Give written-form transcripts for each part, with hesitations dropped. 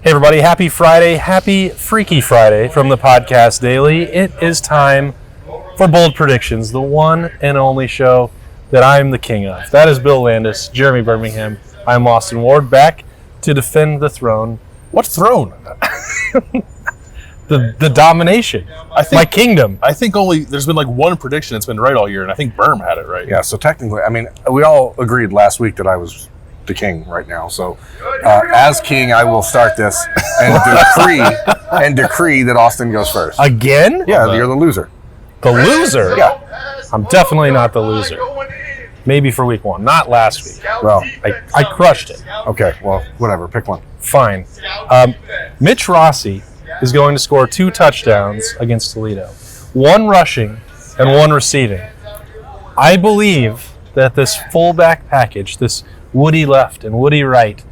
Hey everybody, happy Friday, happy Freaky Friday from the Podcast Daily. It is time for Bold Predictions, the one and only show that I'm the king of. That is Bill Landis, Jeremy Birmingham. I'm Austin Ward, back to defend the throne. What throne? The domination. My kingdom. I think only there's been like one prediction that's been right all year, and I think Berm had it right. Yeah, so technically, I mean, we all agreed last week that I was the king right now. So as king, I will start this and decree that Austin goes first. Again? Yeah, you're the loser. The loser? Yeah. I'm definitely not the loser. Maybe for week one, not last week. Well, I crushed it. okay, well, whatever, pick one. Fine. Mitch Rossi is going to score 2 touchdowns against Toledo. 1 rushing and 1 receiving. I believe that this fullback package, this Woody left and Woody right,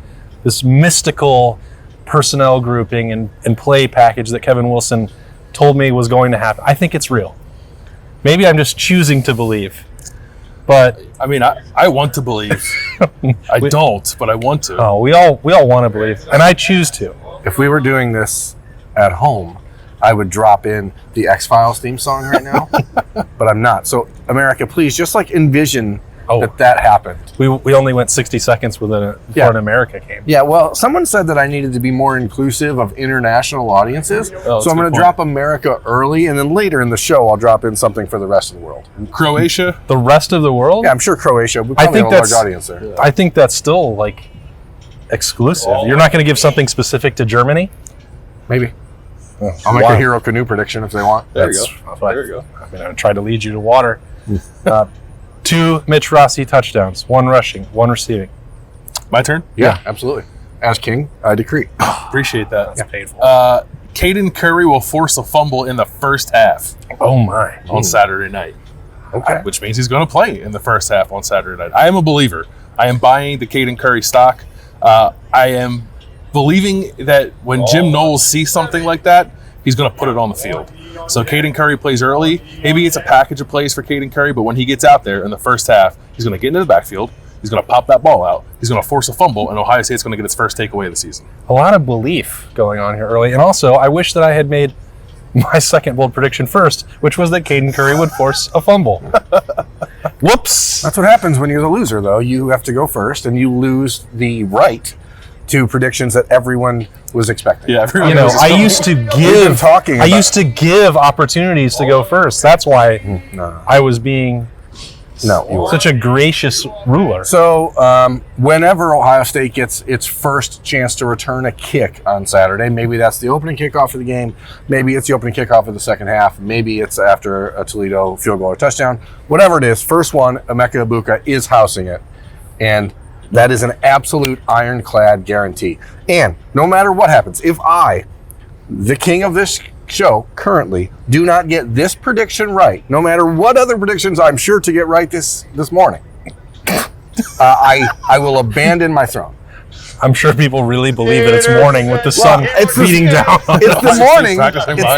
this mystical personnel grouping and play package that Kevin Wilson told me was going to happen, I think it's real. Maybe I'm just choosing to believe. But I mean, I want to believe. I don't, but I want to. Oh, we all want to believe, and I choose to. If we were doing this at home, I would drop in the X-Files theme song right now, but I'm not. So, America, please just like envision that happened. We only went 60 seconds before an America came. Yeah, well, someone said that I needed to be more inclusive of international audiences, so I'm going to drop America early, and then later in the show, I'll drop in something for the rest of the world. Croatia? The rest of the world? Yeah, I'm sure Croatia. We probably have a large audience there. I think that's still, like, exclusive. You're not going to give something specific to Germany? Maybe. I'll make a hero canoe prediction if they want. There you go. I mean, I tried to lead you to water. 2 Mitch Rossi touchdowns, 1 rushing, 1 receiving. My turn? Yeah, absolutely. As king, I decree. Appreciate that. That's painful. Caden Curry will force a fumble in the first half Oh, my. on Saturday night. Okay. Which means he's going to play in the first half on Saturday night. I am a believer. I am buying the Caden Curry stock. I am believing that when Jim Knowles sees something like that, he's going to put it on the field. So Caden Curry plays early. Maybe it's a package of plays for Caden Curry, but when he gets out there in the first half, he's going to get into the backfield. He's going to pop that ball out. He's going to force a fumble, and Ohio State's going to get its first takeaway of the season. A lot of belief going on here early. And also, I wish that I had made my second bold prediction first, which was that Caden Curry would force a fumble. Whoops. That's what happens when you're the loser, though. You have to go first, and you lose the right to predictions that everyone was expecting. Yeah, everyone I used to give opportunities to go first. That's why I was being such a gracious ruler. So whenever Ohio State gets its first chance to return a kick on Saturday, maybe that's the opening kickoff of the game, maybe it's the opening kickoff of the second half, maybe it's after a Toledo field goal or touchdown, whatever it is, first one, Emeka Egbuka is housing it. And that is an absolute ironclad guarantee. And no matter what happens, if I, the king of this show currently, do not get this prediction right, no matter what other predictions I'm sure to get right this morning, I will abandon my throne. I'm sure people really believe that it's morning with the sun beating down. It's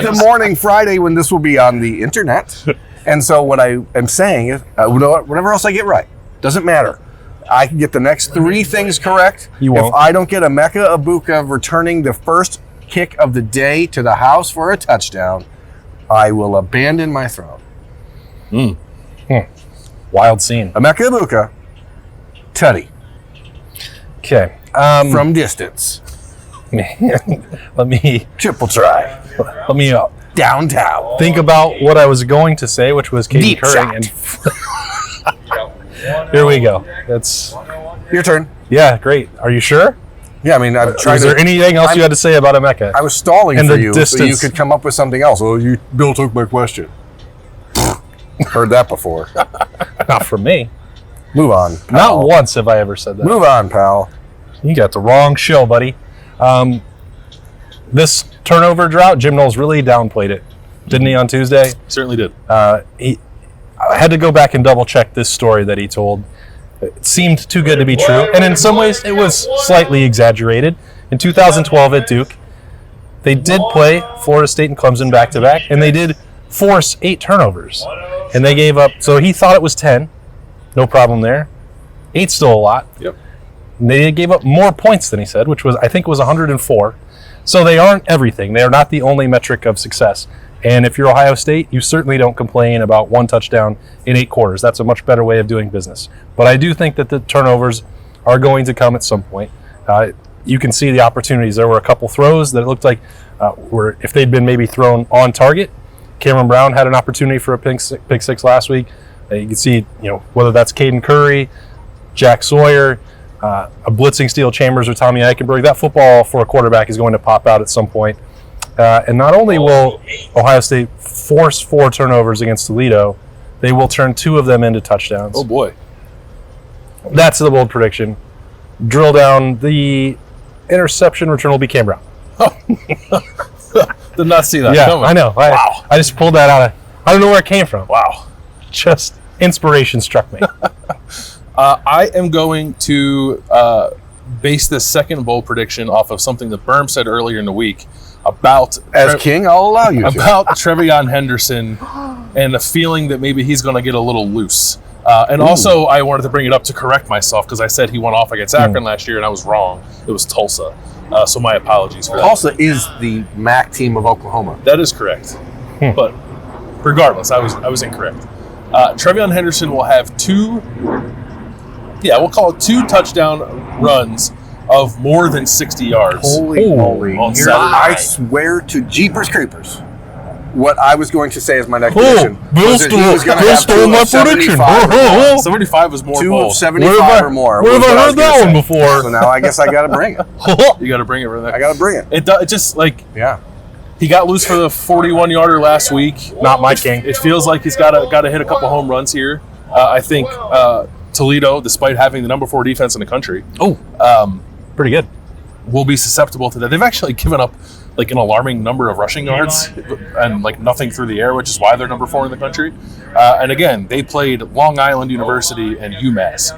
the morning Friday when this will be on the internet. And so what I am saying is, whatever else I get right, doesn't matter. I can get the next 3 things correct. You won't. If I don't get Emeka Egbuka returning the first kick of the day to the house for a touchdown, I will abandon my throne. Wild scene. Emeka Egbuka, tutty. Okay. From distance. Let me Triple try. Let me Downtown. think about what I was going to say, which was Caden Deep Curry. shot. And here we go. That's Your turn. yeah, great. Are you sure? Yeah, I mean, I'm trying Is there anything else you had to say about Emeka? I was stalling And for the you so you distance. could come up with something else. Oh, Bill took my question. Heard that before. Not from me. Move on, pal. Not once have I ever said that. Move on, pal. You got the wrong show, buddy. This turnover drought, Jim Knowles really downplayed it, didn't he, on Tuesday? Certainly did. I had to go back and double check this story that he told. It seemed too good to be true, and in some ways it was slightly exaggerated. In 2012 at Duke, they did play Florida State and Clemson back-to-back, and they did force 8 turnovers. And they gave up, so he thought it was 10. No problem there. 8's still a lot. Yep. And they gave up more points than he said, which was, I think, was 104. So they aren't everything. They are not the only metric of success. And if you're Ohio State, you certainly don't complain about one touchdown in 8 quarters. That's a much better way of doing business. But I do think that the turnovers are going to come at some point. You can see the opportunities. There were a couple throws that it looked like were, if they'd been maybe thrown on target. Cameron Brown had an opportunity for a pick six last week. You can see, whether that's Caden Curry, Jack Sawyer, a blitzing Steel Chambers or Tommy Eichenberg, that football for a quarterback is going to pop out at some point. And not only will Ohio State force 4 turnovers against Toledo, they will turn 2 of them into touchdowns. Oh, boy. That's the bold prediction. Drill down. The interception return will be Cam Brown. Did not see that coming. I know. Wow. I just pulled that out. I don't know where it came from. Wow. Just inspiration struck me. I am going to base this second bold prediction off of something that Berm said earlier in the week about King, I'll allow you about Trevion Henderson and the feeling that maybe he's going to get a little loose. And also, I wanted to bring it up to correct myself because I said he went off against Akron last year, and I was wrong. It was Tulsa. So my apologies for that. Tulsa is the MAC team of Oklahoma. That is correct. But regardless, I was incorrect. Trevion Henderson will have 2 touchdown runs of more than 60 yards. Holy moly. On Here, Saturday I night. swear to Jeepers Creepers, what I was going to say as my next prediction was that he was going to Bill have stole 2 my of 75 prediction. or more. 75 was more 2 bold. of 75 or more. Where have was what I heard was gonna that one say. before? So now I guess I got to bring it. You got to bring it for that. I got to bring it. It just like Yeah. he got loose for the 41-yarder last week. Not my king. It feels like he's got to hit a couple home runs here. I think Toledo, despite having the number 4 defense in the country, Pretty good. will be susceptible to that. They've actually given up like an alarming number of rushing yards and like nothing through the air, which is why they're number 4 in the country. And again, they played Long Island University and UMass.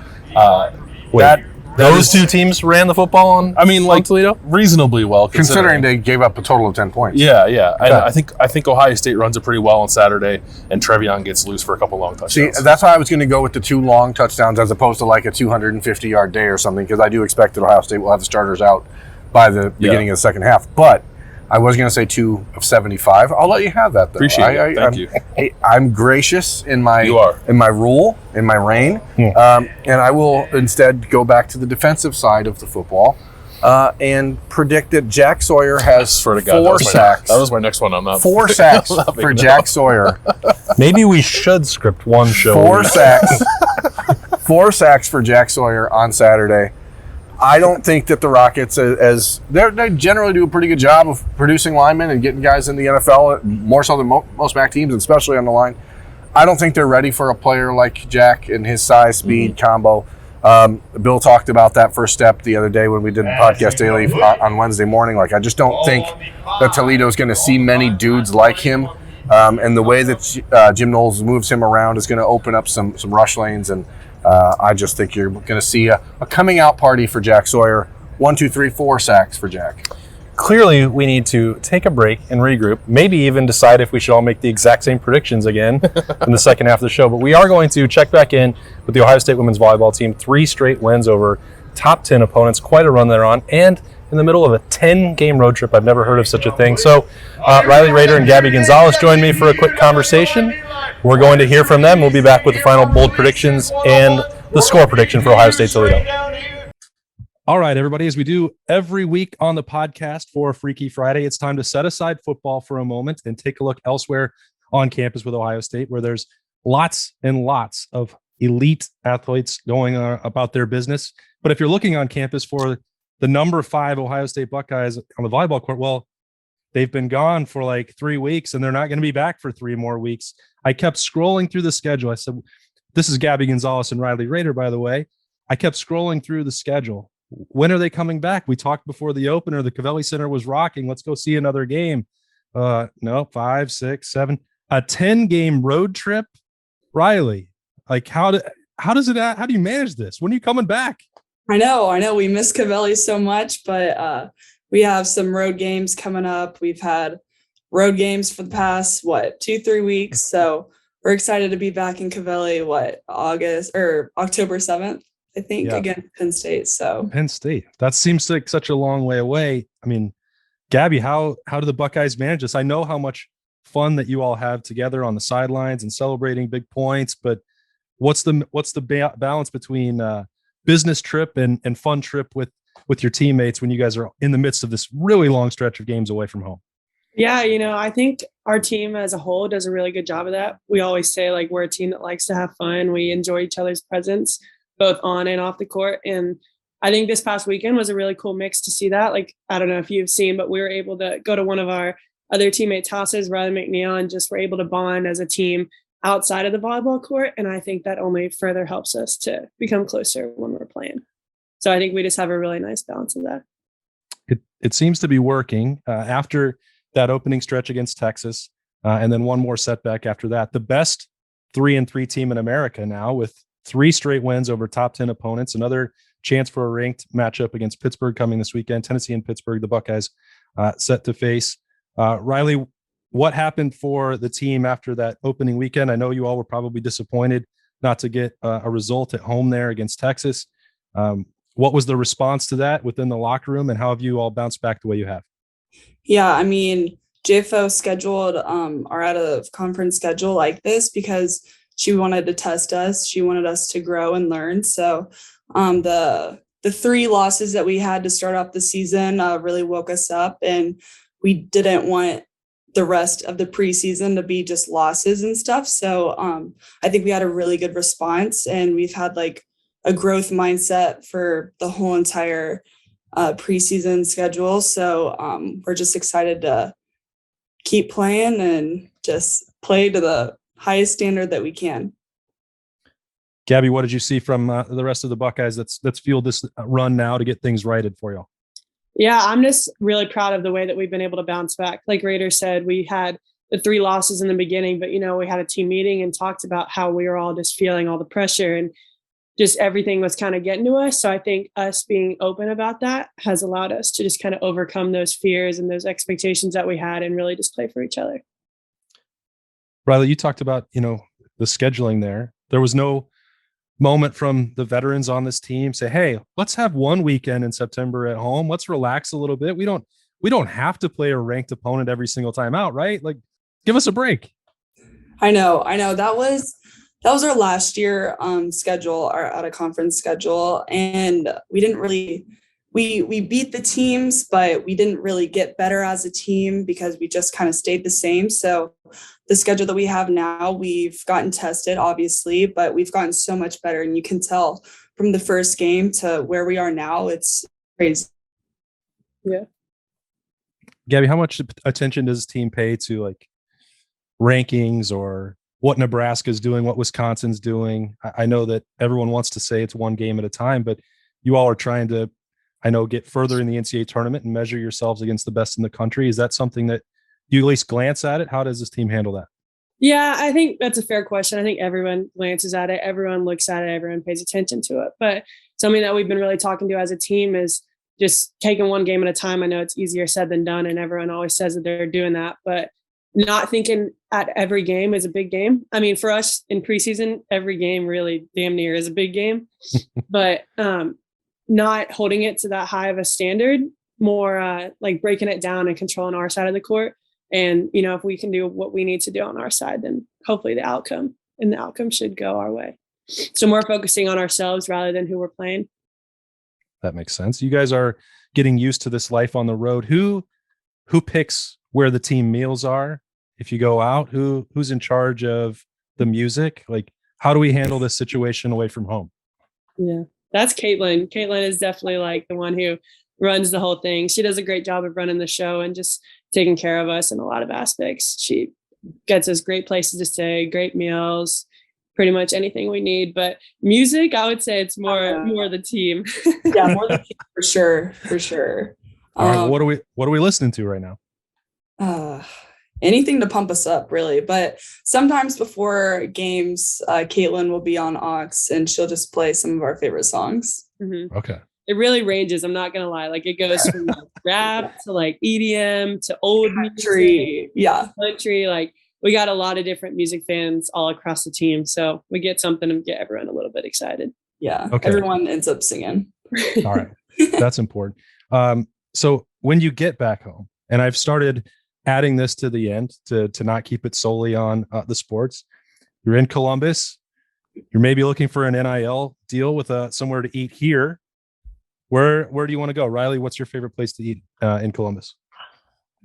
Those 2 teams ran the football on. On Toledo, reasonably well, Considering they gave up a total of 10 points. Yeah. And I think Ohio State runs it pretty well on Saturday, and Trevion gets loose for a couple long touchdowns. See, that's why I was going to go with the 2 long touchdowns as opposed to like a 250-yard day or something, because I do expect that Ohio State will have the starters out by the beginning of the second half. But I was going to say 2 of 75. I'll let you have that, though. Appreciate it. Thank you. I'm gracious in my rule, in my reign, and I will instead go back to the defensive side of the football and predict that Jack Sawyer has 4 sacks. That was my next one. I'm not 4 sacks for Jack Sawyer. maybe we should script one show. 4 sacks. 4 sacks for Jack Sawyer on Saturday. I don't think that the Rockets, as they generally do a pretty good job of producing linemen and getting guys in the NFL, more so than most MAC teams, and especially on the line. I don't think they're ready for a player like Jack and his size, speed combo. Bill talked about that first step the other day when we did the podcast daily on Wednesday morning. Like, I just don't think that Toledo is going to see many dudes like him. And the way that Jim Knowles moves him around is going to open up some rush lanes, and I just think you're going to see a coming out party for Jack Sawyer. 1, 2, 3, 4 sacks for Jack. Clearly, we need to take a break and regroup, maybe even decide if we should all make the exact same predictions again in the second half of the show. But we are going to check back in with the Ohio State women's volleyball team. 3 straight wins over top 10 opponents. Quite a run they're on. And in the middle of a 10-game road trip. I've never heard of such a thing. So Riley Rader and Gabby Gonzalez joined me for a quick conversation. We're going to hear from them. We'll be back with the final bold predictions and the score prediction for Ohio State Toledo. All right, everybody, as we do every week on the podcast for Freaky Friday, it's time to set aside football for a moment and take a look elsewhere on campus with Ohio State, where there's lots and lots of elite athletes going about their business. But if you're looking on campus for the number 5 Ohio State Buckeyes on the volleyball court, well, they've been gone for like 3 weeks, and they're not going to be back for 3 more weeks. I kept scrolling through the schedule. I said, this is Gabby Gonzalez and Riley Rader, by the way. I kept scrolling through the schedule. When are they coming back? We talked before the opener. The Covelli Center was rocking. Let's go see another game. No, 5, 6, 7. A 10-game road trip? Riley, like how do you manage this? When are you coming back? I know. We miss Covelli so much, but we have some road games coming up. We've had road games for the past, 2-3 weeks. So we're excited to be back in Covelli, October 7th, I think, against Penn State. So Penn State. That seems like such a long way away. I mean, Gabby, how do the Buckeyes manage this? I know how much fun that you all have together on the sidelines and celebrating big points, but what's the balance between business trip and fun trip with your teammates when you guys are in the midst of this really long stretch of games away from home? Yeah, I think our team as a whole does a really good job of that. We always say like we're a team that likes to have fun. We enjoy each other's presence, both on and off the court. And I think this past weekend was a really cool mix to see that. Like, I don't know if you've seen, but we were able to go to one of our other teammates' houses, Riley McNeil, and just were able to bond as a team outside of the volleyball court. And I think that only further helps us to become closer when we're playing. So I think we just have a really nice balance of that. It seems to be working after that opening stretch against Texas, and then one more setback after that. The best 3-3 team in America now, with 3 straight wins over top 10 opponents. Another chance for a ranked matchup against Pittsburgh coming this weekend. Tennessee and Pittsburgh, the Buckeyes set to face. Riley, what happened for the team after that opening weekend? I know you all were probably disappointed not to get a result at home there against Texas. What was the response to that within the locker room, and how have you all bounced back the way you have? Yeah, I mean, JFO scheduled our out of conference schedule like this because she wanted to test us. She wanted us to grow and learn. So the 3 losses that we had to start off the season really woke us up, and we didn't want the rest of the preseason to be just losses and stuff. So I think we had a really good response, and we've had like a growth mindset for the whole entire preseason schedule. So we're just excited to keep playing and just play to the highest standard that we can. Gabby, what did you see from the rest of the Buckeyes that's fueled this run now to get things righted for y'all? Yeah, I'm just really proud of the way that we've been able to bounce back. Like Raider said, we had the 3 losses in the beginning, but, we had a team meeting and talked about how we were all just feeling all the pressure and just everything was kind of getting to us. So I think us being open about that has allowed us to just kind of overcome those fears and those expectations that we had and really just play for each other. Riley, you talked about, the scheduling there. There was no moment from the veterans on this team say, hey, let's have one weekend in September at home. Let's relax a little bit. We don't have to play a ranked opponent every single time out, right? Like, give us a break. I know. That was our last year schedule, our out of conference schedule. And we didn't really, we beat the teams, but we didn't really get better as a team because we just kind of stayed the same. So the schedule that we have now, we've gotten tested, obviously, but we've gotten so much better. And you can tell from the first game to where we are now, it's crazy. Yeah. Gabby, how much attention does this team pay to like rankings or what Nebraska's doing, what Wisconsin's doing? I know that everyone wants to say it's one game at a time, but you all are trying to, get further in the NCAA tournament and measure yourselves against the best in the country. Is that something that you at least glance at it? How does this team handle that? Yeah, I think that's a fair question. I think everyone glances at it. Everyone looks at it. Everyone pays attention to it. But something that we've been really talking to as a team is just taking one game at a time. I know it's easier said than done, and everyone always says that they're doing that, but not thinking at every game is a big game. I mean, for us in preseason, every game really damn near is a big game, but not holding it to that high of a standard, more like breaking it down and controlling our side of the court. And, if we can do what we need to do on our side, then hopefully the outcome should go our way. So more focusing on ourselves rather than who we're playing. That makes sense. You guys are getting used to this life on the road. Who picks where the team meals are? If you go out, who's in charge of the music? Like, how do we handle this situation away from home? Yeah, that's Caitlin. Caitlin is definitely like the one who runs the whole thing. She does a great job of running the show and just taking care of us in a lot of aspects. She gets us great places to stay, great meals, pretty much anything we need. But music, I would say it's more the team. Yeah, more the team for sure. All right, what are we listening to right now? Anything to pump us up, really. But sometimes before games, Caitlin will be on aux and she'll just play some of our favorite songs. Mm-hmm. Okay. It really ranges. I'm not going to lie. Like it goes from like rap to like EDM to old country. Yeah. Country. Like we got a lot of different music fans all across the team. So we get something to get everyone a little bit excited. Yeah. Okay. Everyone ends up singing. All right. That's important. So when you get back home and I've started adding this to the end to not keep it solely on the sports. You're in Columbus. You're maybe looking for an NIL deal with somewhere to eat here. Where do you want to go? Riley, what's your favorite place to eat in Columbus?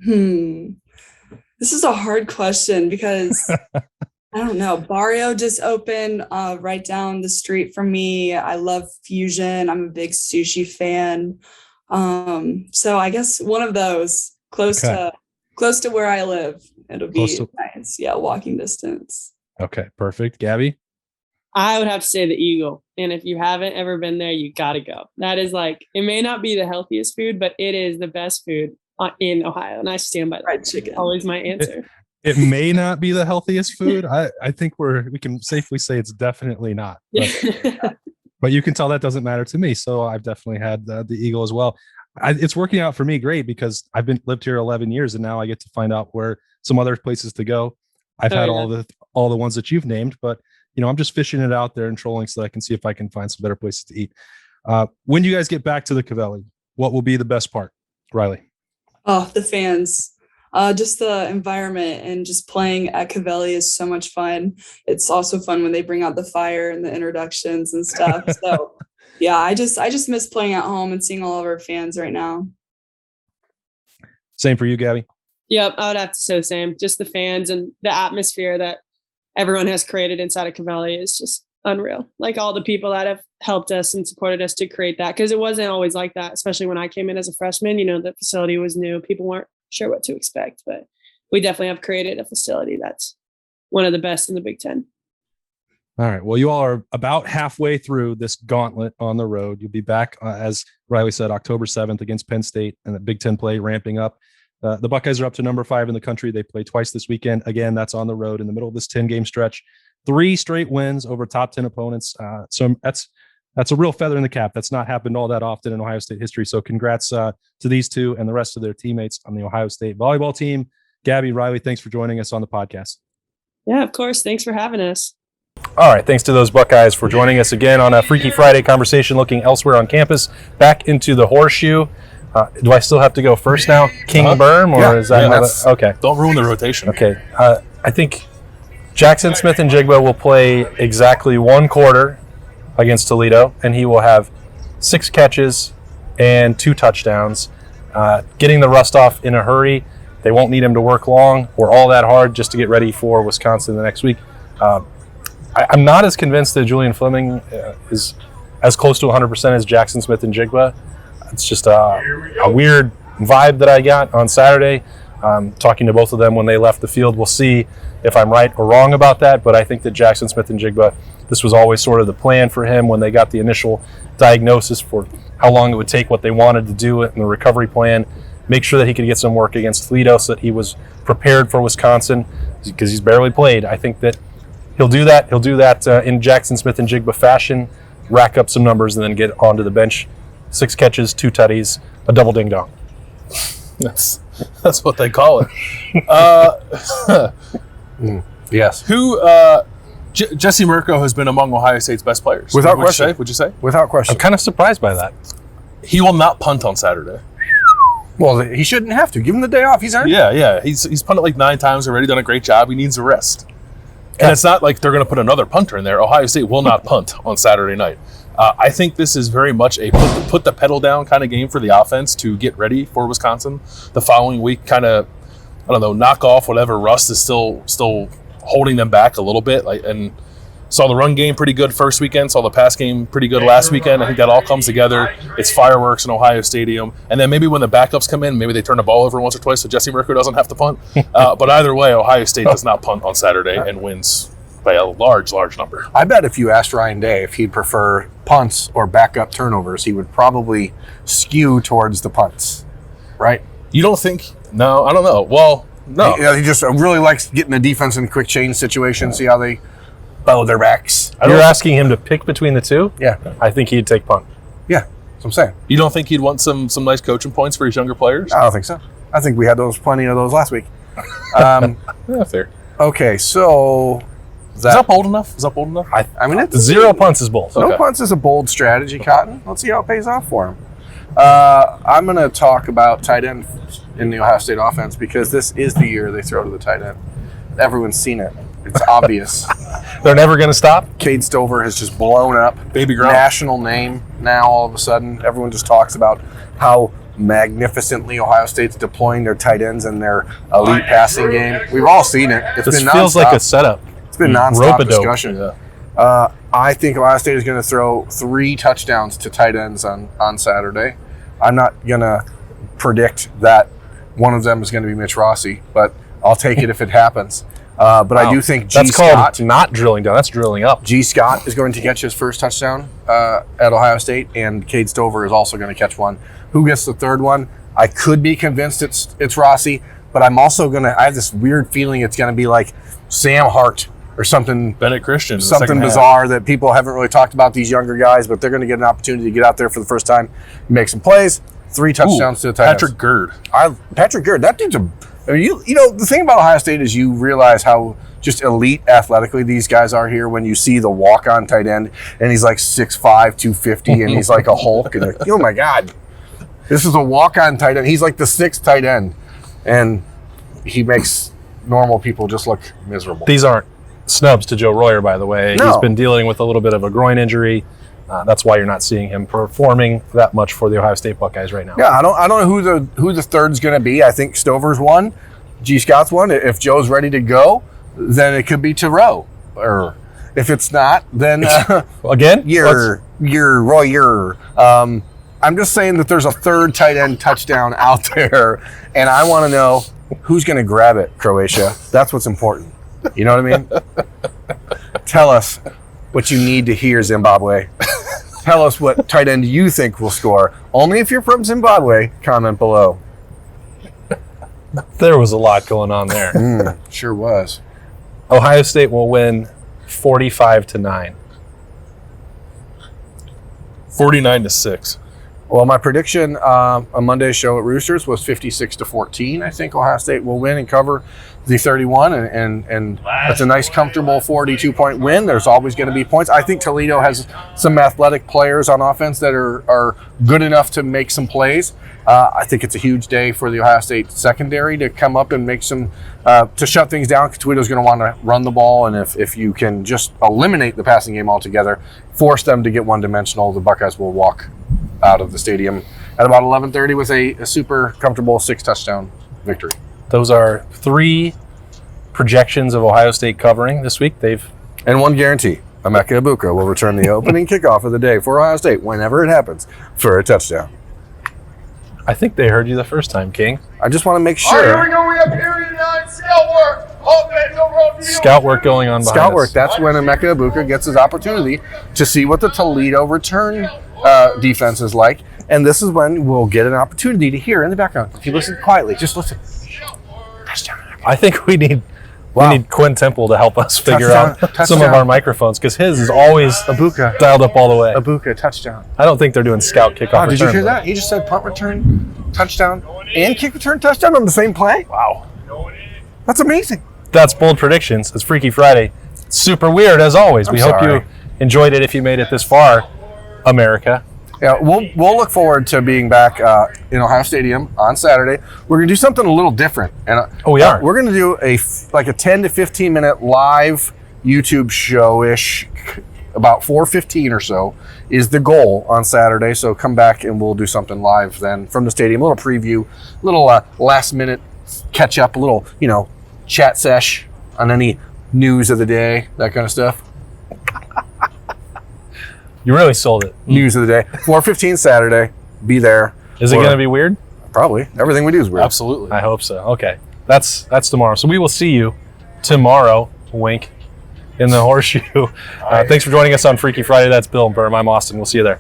This is a hard question because I don't know. Barrio just opened right down the street from me. I love fusion. I'm a big sushi fan. So I guess one of those close to where I live. It'll be nice. Yeah, walking distance. Okay, perfect. Gabby? I would have to say the Eagle. And if you haven't ever been there, you got to go. That is it may not be the healthiest food, but it is the best food in Ohio. And I stand by that. Fried chicken. Always my answer. It may not be the healthiest food. I think we can safely say it's definitely not. But you can tell that doesn't matter to me. So I've definitely had the Eagle as well. It's working out for me great because I've lived here 11 years and now I get to find out where some other places to go. I've had all the ones that you've named, but I'm just fishing it out there and trolling so that I can see if I can find some better places to eat. When you guys get back to the Covelli, what will be the best part, Riley? Oh, the fans. Just the environment and just playing at Covelli is so much fun. It's also fun when they bring out the fire and the introductions and stuff. So yeah, I just miss playing at home and seeing all of our fans right now. Same for you, Gabby? Yep, I would have to say the same. Just the fans and the atmosphere that everyone has created inside of Covelli is just unreal. All the people that have helped us and supported us to create that, because it wasn't always like that, especially when I came in as a freshman. The facility was new. People weren't sure what to expect, but we definitely have created a facility that's one of the best in the Big Ten. All right. Well, you all are about halfway through this gauntlet on the road. You'll be back, as Riley said, October 7th against Penn State, and the Big Ten play ramping up. The Buckeyes are up to number 5 in the country. They play twice this weekend. Again, that's on the road in the middle of this 10-game stretch. 3 straight wins over top 10 opponents. So that's a real feather in the cap. That's not happened all that often in Ohio State history. So congrats to these two and the rest of their teammates on the Ohio State volleyball team. Gabby, Riley, thanks for joining us on the podcast. Yeah, of course. Thanks for having us. All right. Thanks to those Buckeyes for joining us again on a Freaky Friday conversation looking elsewhere on campus. Back into the Horseshoe. Do I still have to go first now? King Berm, or is that okay? Don't ruin the rotation. Okay. I think Jackson Smith and Jigba will play exactly 1 quarter against Toledo, and he will have 6 catches and 2 touchdowns. Getting the rust off in a hurry. They won't need him to work long or all that hard just to get ready for Wisconsin the next week. I'm not as convinced that Julian Fleming is as close to 100% as Jackson Smith and Jigba. It's just a weird vibe that I got on Saturday. Talking to both of them when they left the field. We'll see if I'm right or wrong about that, but I think that Jackson Smith and Jigba, this was always sort of the plan for him when they got the initial diagnosis for how long it would take, what they wanted to do in the recovery plan, make sure that he could get some work against Toledo so that he was prepared for Wisconsin because he's barely played. I think that he'll do that. He'll do that in Jackson Smith and Jigba fashion, rack up some numbers, and then get onto the bench. 6 catches, 2 tutties, a double ding dong. That's what they call it. Yes. Who Jesse Mirko has been among Ohio State's best players. Without question. Would you say? Without question. I'm kind of surprised by that. He will not punt on Saturday. Well, he shouldn't have to. Give him the day off. He's earned it. Yeah. He's punted 9 times already, done a great job. He needs a rest. And it's not like they're going to put another punter in there. Ohio State will not punt on Saturday night. I think this is very much a put the pedal down kind of game for the offense to get ready for Wisconsin. The following week, kind of, knock off whatever rust is still holding them back a little bit. And saw the run game pretty good first weekend, saw the pass game pretty good last weekend. I think that all comes together. It's fireworks in Ohio Stadium. And then maybe when the backups come in, maybe they turn the ball over once or twice so Jesse Mirko doesn't have to punt. But either way, Ohio State does not punt on Saturday and wins by a large number. I bet if you asked Ryan Day if he'd prefer punts or backup turnovers, he would probably skew towards the punts, right? You don't think? No, I don't know. Well, no. He just really likes getting the defense in quick change situations, see how they bow their backs. You're asking him to pick between the two? Yeah. I think he'd take punt. Yeah, that's what I'm saying. You don't think he'd want some nice coaching points for his younger players? I don't think so. I think we had plenty of those last week. Yeah, fair. Okay, so... Is that bold enough? I mean, it's 0 punts is bold. No punts is a bold strategy, Cotton. Let's see how it pays off for him. I'm going to talk about tight end in the Ohio State offense because this is the year they throw to the tight end. Everyone's seen it. It's obvious. They're never going to stop. Cade Stover has just blown up. Baby Gronk. National name now all of a sudden. Everyone just talks about how magnificently Ohio State's deploying their tight ends in their elite passing game. We've all seen it. This been feels nonstop. like a setup. It's been nonstop Rope-a-dope. discussion. I think Ohio State is going to throw 3 touchdowns to tight ends on Saturday. I'm not going to predict that one of them is going to be Mitch Rossi, but I'll take it if it happens. But Wow. I do think that's Scott, called not drilling down. That's drilling up. G. Scott is going to catch his first touchdown at Ohio State, and Cade Stover is also going to catch one. Who gets the third one? I could be convinced it's Rossi, but I'm also I have this weird feeling it's going to be like Sam Hart or something. Bennett Christian. Something bizarre that people haven't really talked about, these younger guys, but they're going to get an opportunity to get out there for the first time, make some plays. 3 touchdowns to the tight ends. Patrick Gerd. Patrick Gerd, that dude's the thing about Ohio State is you realize how just elite athletically these guys are here when you see the walk-on tight end, and he's like 6'5", 250, and he's like a Hulk. And oh my God, this is a walk-on tight end. He's like the 6th tight end, and he makes normal people just look miserable. These aren't snubs to Joe Royer, by the way. No. He's been dealing with a little bit of a groin injury. That's why you're not seeing him performing that much for the Ohio State Buckeyes right now. Yeah, I don't know who the third's going to be. I think Stover's one, G. Scott's one. If Joe's ready to go, then it could be Terrell. Or if it's not, then Again, you're Royer. I'm just saying that there's a third tight end touchdown out there, and I want to know who's going to grab it. Croatia. That's what's important. You know what I mean? Tell us what you need to hear, Zimbabwe. Tell us what tight end you think will score. Only if you're from Zimbabwe. Comment below. there was a lot going on there. Sure was. Ohio State will win 45-9. 49-6. Well, my prediction on Monday's show at Roosters was 56-14. I think Ohio State will win and cover the 31, and that's a nice, comfortable 42-point win. There's always going to be points. I think Toledo has some athletic players on offense that are good enough to make some plays. I think it's a huge day for the Ohio State secondary to come up and make some to shut things down. Toledo's going to want to run the ball, and if you can just eliminate the passing game altogether, force them to get one-dimensional, the Buckeyes will walk out of the stadium at about 11:30 with a super comfortable 6-touchdown victory. Those are 3 projections of Ohio State covering this week. And one guarantee: Emeka Ibuka will return the opening kickoff of the day for Ohio State whenever it happens for a touchdown. I think they heard you the first time, King. I just want to make All right, here sure. we go. We have period 9 scout work. Offense overall view. Scout work going on behind Scout us. work. That's when Emeka Ibuka gets his opportunity to see what the Toledo return defense is like. And this is when we'll get an opportunity to hear in the background. If you listen quietly, just listen. Touchdown. I think we need Quinn Temple to help us figure Touchdown. out some of our microphones, because his is always Ibuka. dialed up all the way. Ibuka, touchdown. I don't think they're doing scout kickoff. Oh, did you return, hear though. that? He just said punt return, touchdown, and kick return, touchdown on the same play? Wow. That's amazing. That's bold predictions. It's Freaky Friday. Super weird as always. We hope sorry. you enjoyed it if you made it this far, America. Yeah, we'll look forward to being back in Ohio Stadium on Saturday. We're gonna do something a little different, and we are. We're gonna do a 10 to 15 minute live YouTube show-ish, about 4:15 or so is the goal on Saturday. So come back and we'll do something live then from the stadium. A little preview, a little last minute catch up, a little chat sesh on any news of the day, that kind of stuff. You really sold it. News of the day. 4:15 Saturday. Be there. Is it going to be weird? Probably. Everything we do is weird. Absolutely. I hope so. Okay. That's tomorrow. So we will see you tomorrow, wink, in the horseshoe. Thanks for joining us on Freaky Friday. That's Bill and Berm. I'm Austin. We'll see you there.